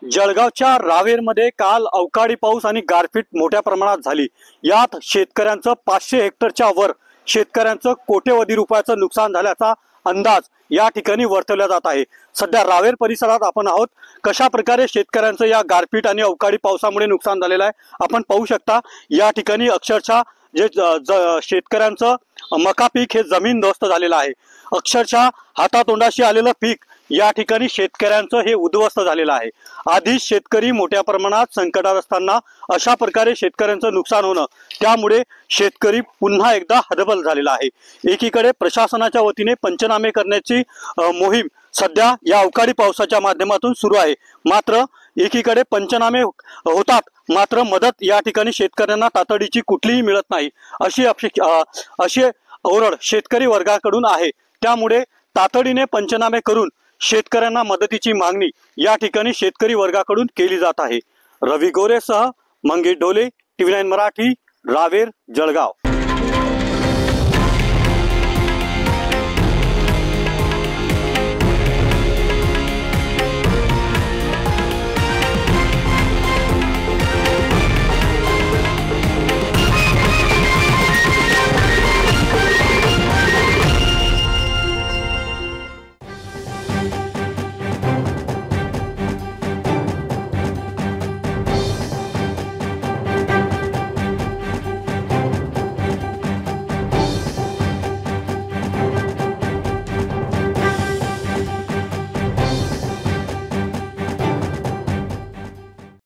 जळगावच्या रावेरमध्ये काल अवकाळी पाऊस आणि गारपीट मोठ्या प्रमाणात झाली। यात शेतकऱ्यांचं 500 हेक्टरच्या वर शेतकऱ्यांचं कोट्यवधी रुपयाचं नुकसान झाल्याचा अंदाज या ठिकाणी वर्तवला जात आहे। सध्या रावेर परिसरात आपण आहोत। कशा प्रकारे शेतकऱ्यांचं या गारपीट आणि अवकाळी पावसामुळे नुकसान झालेलं आहे आपण पाहू शकता। या ठिकाणी अक्षरशः जे शेतकऱ्यांचं मका पीक हे जमीनदोस्त झालेलं आहे। अक्षरशः हातातोंडाशी आलेलं पीक या ठिकाणी शेतकऱ्यांचं हे उद्ध्वस्त झालेलं आहे। आधीच शेतकरी मोठ्या प्रमाणात संकटात असताना अशा प्रकारे शेतकऱ्यांचं नुकसान होणं, त्यामुळे शेतकरी पुन्हा एकदा हतबल झालेला आहे। एकीकडे प्रशासनाच्या वतीने पंचनामे करण्याची मोहीम सध्या या अवकाळी पावसाच्या माध्यमातून सुरू आहे। मात्र एकीकडे पंचनामे होतात, मात्र मदत या ठिकाणी शेतकऱ्यांना तातडीची कुठलीही मिळत नाही अशी ओरड शेतकरी वर्गाकडून आहे। त्यामुळे तातडीने पंचनामे करून शेतकऱ्यांना मदतीची मागणी या ठिकाणी शेतकरी वर्गाकडून केली जात आहे। रवी गोरेसह मंगेश डोले, TV9 मराठी, रावेर, जळगाव।